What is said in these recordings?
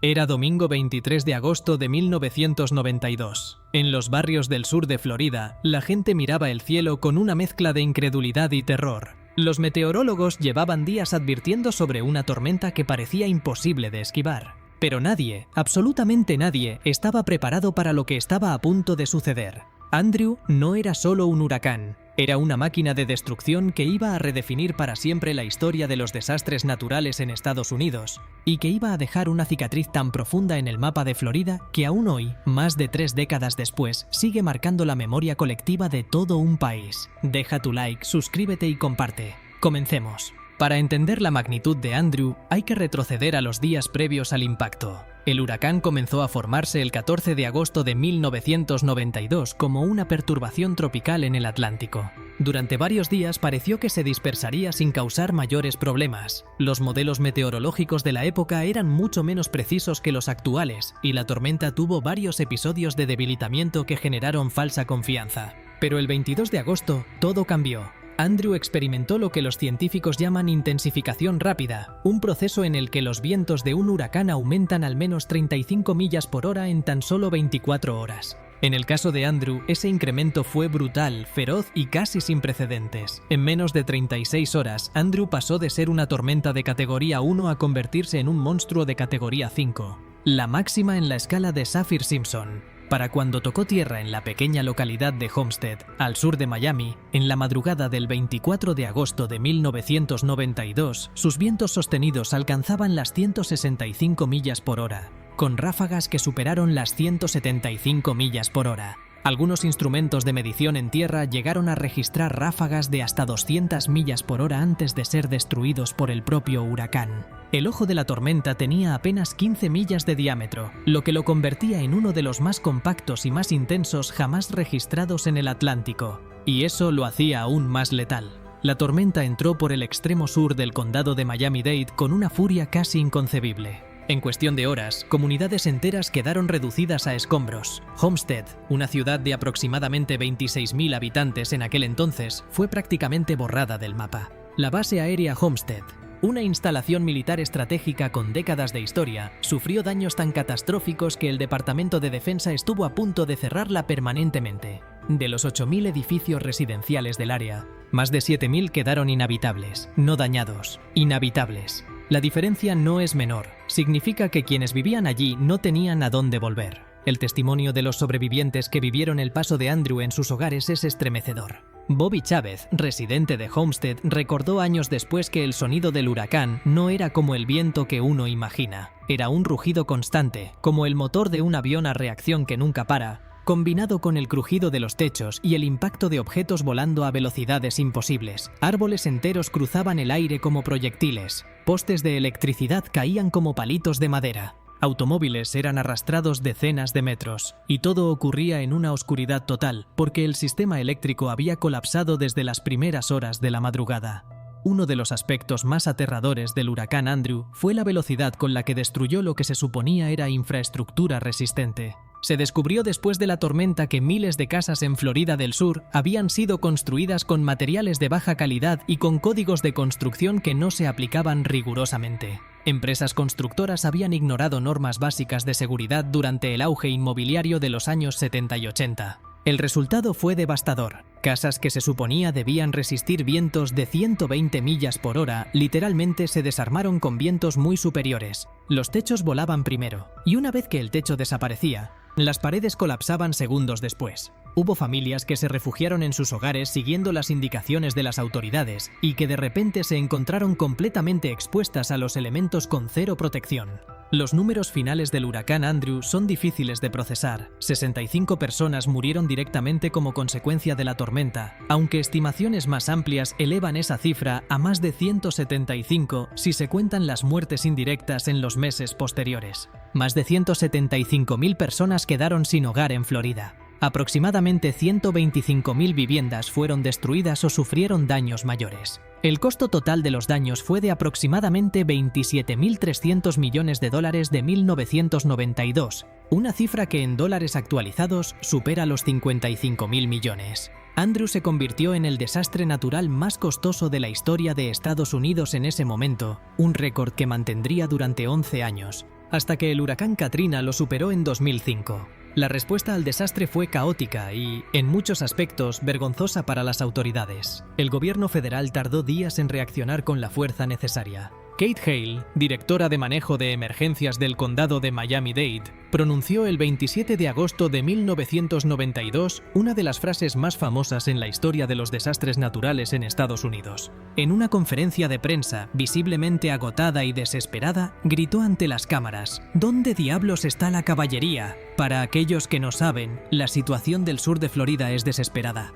Era domingo 23 de agosto de 1992. En los barrios del sur de Florida, la gente miraba el cielo con una mezcla de incredulidad y terror. Los meteorólogos llevaban días advirtiendo sobre una tormenta que parecía imposible de esquivar. Pero nadie, absolutamente nadie, estaba preparado para lo que estaba a punto de suceder. Andrew no era solo un huracán, era una máquina de destrucción que iba a redefinir para siempre la historia de los desastres naturales en Estados Unidos y que iba a dejar una cicatriz tan profunda en el mapa de Florida que aún hoy, más de 3 décadas después, sigue marcando la memoria colectiva de todo un país. Deja tu like, suscríbete y comparte. Comencemos. Para entender la magnitud de Andrew, hay que retroceder a los días previos al impacto. El huracán comenzó a formarse el 14 de agosto de 1992 como una perturbación tropical en el Atlántico. Durante varios días pareció que se dispersaría sin causar mayores problemas. Los modelos meteorológicos de la época eran mucho menos precisos que los actuales, y la tormenta tuvo varios episodios de debilitamiento que generaron falsa confianza. Pero el 22 de agosto, todo cambió. Andrew experimentó lo que los científicos llaman intensificación rápida, un proceso en el que los vientos de un huracán aumentan al menos 35 millas por hora en tan solo 24 horas. En el caso de Andrew, ese incremento fue brutal, feroz y casi sin precedentes. En menos de 36 horas, Andrew pasó de ser una tormenta de categoría 1 a convertirse en un monstruo de categoría 5, la máxima en la escala de Saffir-Simpson. Para cuando tocó tierra en la pequeña localidad de Homestead, al sur de Miami, en la madrugada del 24 de agosto de 1992, sus vientos sostenidos alcanzaban las 165 millas por hora, con ráfagas que superaron las 175 millas por hora. Algunos instrumentos de medición en tierra llegaron a registrar ráfagas de hasta 200 millas por hora antes de ser destruidos por el propio huracán. El ojo de la tormenta tenía apenas 15 millas de diámetro, lo que lo convertía en uno de los más compactos y más intensos jamás registrados en el Atlántico. Y eso lo hacía aún más letal. La tormenta entró por el extremo sur del condado de Miami-Dade con una furia casi inconcebible. En cuestión de horas, comunidades enteras quedaron reducidas a escombros. Homestead, una ciudad de aproximadamente 26.000 habitantes en aquel entonces, fue prácticamente borrada del mapa. La base aérea Homestead, una instalación militar estratégica con décadas de historia, sufrió daños tan catastróficos que el Departamento de Defensa estuvo a punto de cerrarla permanentemente. De los 8.000 edificios residenciales del área, más de 7.000 quedaron inhabitables, no dañados, inhabitables. La diferencia no es menor, significa que quienes vivían allí no tenían a dónde volver. El testimonio de los sobrevivientes que vivieron el paso de Andrew en sus hogares es estremecedor. Bobby Chávez, residente de Homestead, recordó años después que el sonido del huracán no era como el viento que uno imagina. Era un rugido constante, como el motor de un avión a reacción que nunca para, combinado con el crujido de los techos y el impacto de objetos volando a velocidades imposibles. Árboles enteros cruzaban el aire como proyectiles, postes de electricidad caían como palitos de madera. Automóviles eran arrastrados decenas de metros, y todo ocurría en una oscuridad total, porque el sistema eléctrico había colapsado desde las primeras horas de la madrugada. Uno de los aspectos más aterradores del huracán Andrew fue la velocidad con la que destruyó lo que se suponía era infraestructura resistente. Se descubrió después de la tormenta que miles de casas en Florida del Sur habían sido construidas con materiales de baja calidad y con códigos de construcción que no se aplicaban rigurosamente. Empresas constructoras habían ignorado normas básicas de seguridad durante el auge inmobiliario de los años 70 y 80. El resultado fue devastador. Casas que se suponía debían resistir vientos de 120 millas por hora, literalmente se desarmaron con vientos muy superiores. Los techos volaban primero, y una vez que el techo desaparecía, las paredes colapsaban segundos después. Hubo familias que se refugiaron en sus hogares siguiendo las indicaciones de las autoridades y que de repente se encontraron completamente expuestas a los elementos con cero protección. Los números finales del huracán Andrew son difíciles de procesar. 65 personas murieron directamente como consecuencia de la tormenta, aunque estimaciones más amplias elevan esa cifra a más de 175 si se cuentan las muertes indirectas en los meses posteriores. Más de 175.000 personas quedaron sin hogar en Florida. Aproximadamente 125.000 viviendas fueron destruidas o sufrieron daños mayores. El costo total de los daños fue de aproximadamente $27.300 millones de 1992, una cifra que en dólares actualizados supera los 55.000 millones. Andrew se convirtió en el desastre natural más costoso de la historia de Estados Unidos en ese momento, un récord que mantendría durante 11 años. hasta que el huracán Katrina lo superó en 2005. La respuesta al desastre fue caótica y, en muchos aspectos, vergonzosa para las autoridades. El gobierno federal tardó días en reaccionar con la fuerza necesaria. Kate Hale, directora de manejo de emergencias del condado de Miami-Dade, pronunció el 27 de agosto de 1992 una de las frases más famosas en la historia de los desastres naturales en Estados Unidos. En una conferencia de prensa, visiblemente agotada y desesperada, gritó ante las cámaras: ¿Dónde diablos está la caballería? Para aquellos que no saben, la situación del sur de Florida es desesperada.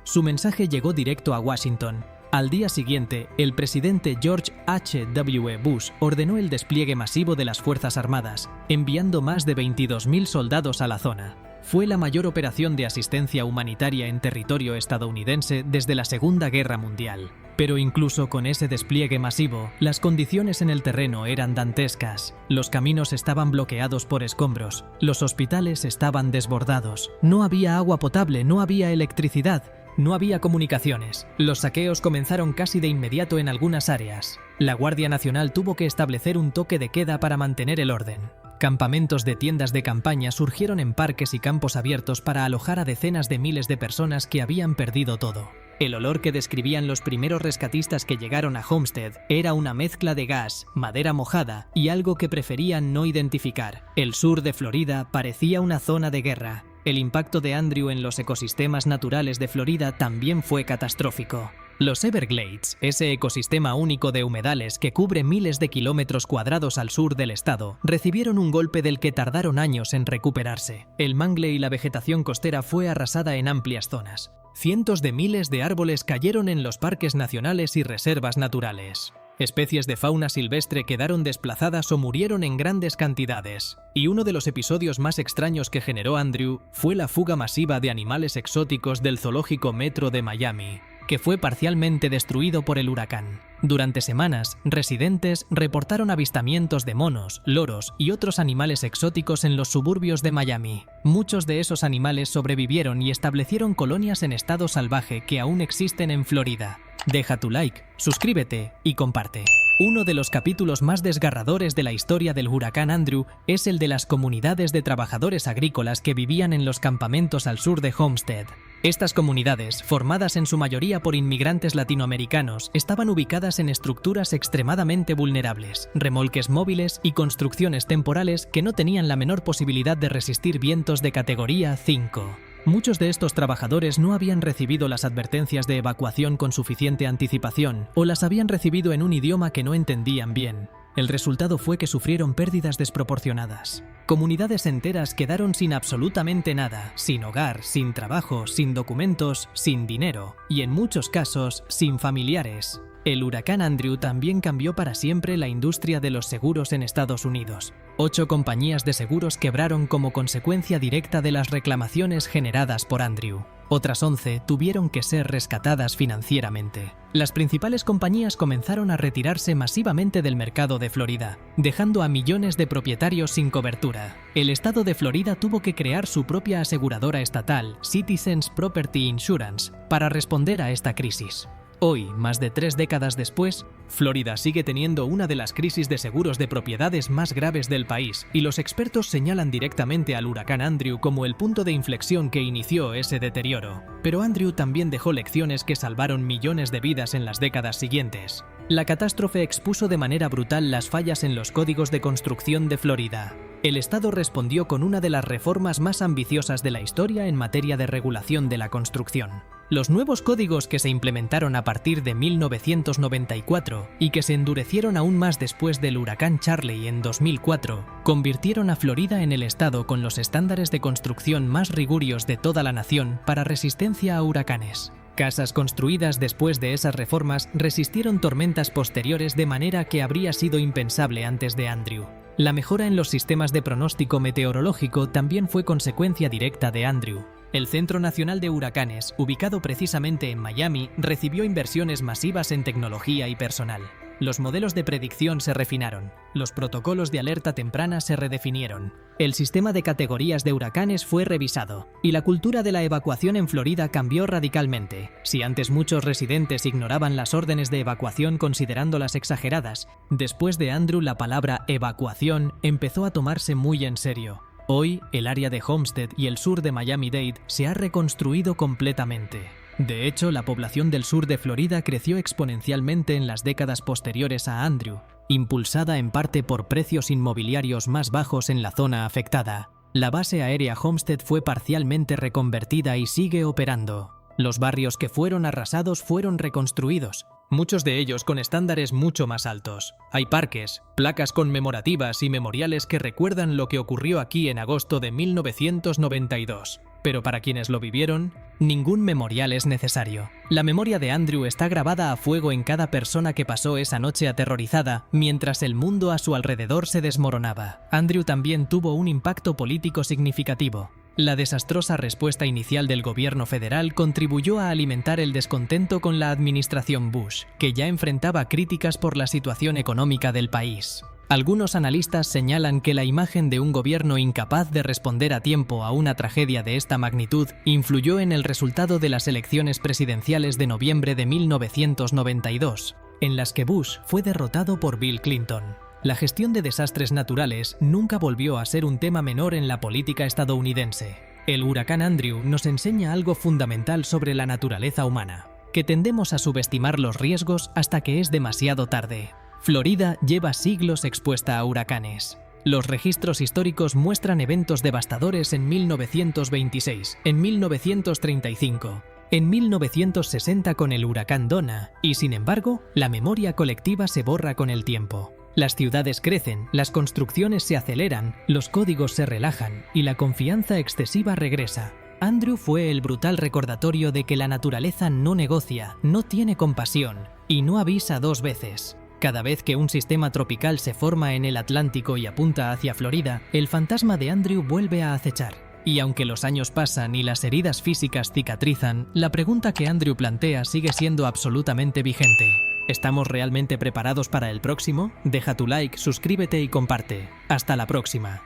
Su mensaje llegó directo a Washington. Al día siguiente, el presidente George H.W. Bush ordenó el despliegue masivo de las Fuerzas Armadas, enviando más de 22.000 soldados a la zona. Fue la mayor operación de asistencia humanitaria en territorio estadounidense desde la Segunda Guerra Mundial. Pero incluso con ese despliegue masivo, las condiciones en el terreno eran dantescas. Los caminos estaban bloqueados por escombros, los hospitales estaban desbordados, no había agua potable, no había electricidad. No había comunicaciones. Los saqueos comenzaron casi de inmediato en algunas áreas. La Guardia Nacional tuvo que establecer un toque de queda para mantener el orden. Campamentos de tiendas de campaña surgieron en parques y campos abiertos para alojar a decenas de miles de personas que habían perdido todo. El olor que describían los primeros rescatistas que llegaron a Homestead era una mezcla de gas, madera mojada y algo que preferían no identificar. El sur de Florida parecía una zona de guerra. El impacto de Andrew en los ecosistemas naturales de Florida también fue catastrófico. Los Everglades, ese ecosistema único de humedales que cubre miles de kilómetros cuadrados al sur del estado, recibieron un golpe del que tardaron años en recuperarse. El mangle y la vegetación costera fue arrasada en amplias zonas. Cientos de miles de árboles cayeron en los parques nacionales y reservas naturales. Especies de fauna silvestre quedaron desplazadas o murieron en grandes cantidades. Y uno de los episodios más extraños que generó Andrew fue la fuga masiva de animales exóticos del zoológico Metro de Miami, que fue parcialmente destruido por el huracán. Durante semanas, residentes reportaron avistamientos de monos, loros y otros animales exóticos en los suburbios de Miami. Muchos de esos animales sobrevivieron y establecieron colonias en estado salvaje que aún existen en Florida. Deja tu like, suscríbete y comparte. Uno de los capítulos más desgarradores de la historia del huracán Andrew es el de las comunidades de trabajadores agrícolas que vivían en los campamentos al sur de Homestead. Estas comunidades, formadas en su mayoría por inmigrantes latinoamericanos, estaban ubicadas en estructuras extremadamente vulnerables, remolques móviles y construcciones temporales que no tenían la menor posibilidad de resistir vientos de categoría 5. Muchos de estos trabajadores no habían recibido las advertencias de evacuación con suficiente anticipación o las habían recibido en un idioma que no entendían bien. El resultado fue que sufrieron pérdidas desproporcionadas. Comunidades enteras quedaron sin absolutamente nada, sin hogar, sin trabajo, sin documentos, sin dinero y en muchos casos sin familiares. El huracán Andrew también cambió para siempre la industria de los seguros en Estados Unidos. 8 compañías de seguros quebraron como consecuencia directa de las reclamaciones generadas por Andrew. Otras 11 tuvieron que ser rescatadas financieramente. Las principales compañías comenzaron a retirarse masivamente del mercado de Florida, dejando a millones de propietarios sin cobertura. El estado de Florida tuvo que crear su propia aseguradora estatal, Citizens Property Insurance, para responder a esta crisis. Hoy, más de 3 décadas después, Florida sigue teniendo una de las crisis de seguros de propiedades más graves del país y los expertos señalan directamente al huracán Andrew como el punto de inflexión que inició ese deterioro. Pero Andrew también dejó lecciones que salvaron millones de vidas en las décadas siguientes. La catástrofe expuso de manera brutal las fallas en los códigos de construcción de Florida. El Estado respondió con una de las reformas más ambiciosas de la historia en materia de regulación de la construcción. Los nuevos códigos que se implementaron a partir de 1994 y que se endurecieron aún más después del huracán Charley en 2004, convirtieron a Florida en el estado con los estándares de construcción más rigurosos de toda la nación para resistencia a huracanes. Casas construidas después de esas reformas resistieron tormentas posteriores de manera que habría sido impensable antes de Andrew. La mejora en los sistemas de pronóstico meteorológico también fue consecuencia directa de Andrew. El Centro Nacional de Huracanes, ubicado precisamente en Miami, recibió inversiones masivas en tecnología y personal. Los modelos de predicción se refinaron, los protocolos de alerta temprana se redefinieron, el sistema de categorías de huracanes fue revisado y la cultura de la evacuación en Florida cambió radicalmente. Si antes muchos residentes ignoraban las órdenes de evacuación considerándolas exageradas, después de Andrew la palabra evacuación empezó a tomarse muy en serio. Hoy, el área de Homestead y el sur de Miami-Dade se ha reconstruido completamente. De hecho, la población del sur de Florida creció exponencialmente en las décadas posteriores a Andrew, impulsada en parte por precios inmobiliarios más bajos en la zona afectada. La base aérea Homestead fue parcialmente reconvertida y sigue operando. Los barrios que fueron arrasados fueron reconstruidos, muchos de ellos con estándares mucho más altos. Hay parques, placas conmemorativas y memoriales que recuerdan lo que ocurrió aquí en agosto de 1992. Pero para quienes lo vivieron, ningún memorial es necesario. La memoria de Andrew está grabada a fuego en cada persona que pasó esa noche aterrorizada, mientras el mundo a su alrededor se desmoronaba. Andrew también tuvo un impacto político significativo. La desastrosa respuesta inicial del gobierno federal contribuyó a alimentar el descontento con la administración Bush, que ya enfrentaba críticas por la situación económica del país. Algunos analistas señalan que la imagen de un gobierno incapaz de responder a tiempo a una tragedia de esta magnitud influyó en el resultado de las elecciones presidenciales de noviembre de 1992, en las que Bush fue derrotado por Bill Clinton. La gestión de desastres naturales nunca volvió a ser un tema menor en la política estadounidense. El huracán Andrew nos enseña algo fundamental sobre la naturaleza humana, que tendemos a subestimar los riesgos hasta que es demasiado tarde. Florida lleva siglos expuesta a huracanes. Los registros históricos muestran eventos devastadores en 1926, en 1935, en 1960 con el huracán Donna, y sin embargo, la memoria colectiva se borra con el tiempo. Las ciudades crecen, las construcciones se aceleran, los códigos se relajan y la confianza excesiva regresa. Andrew fue el brutal recordatorio de que la naturaleza no negocia, no tiene compasión y no avisa dos veces. Cada vez que un sistema tropical se forma en el Atlántico y apunta hacia Florida, el fantasma de Andrew vuelve a acechar. Y aunque los años pasan y las heridas físicas cicatrizan, la pregunta que Andrew plantea sigue siendo absolutamente vigente. ¿Estamos realmente preparados para el próximo? Deja tu like, suscríbete y comparte. Hasta la próxima.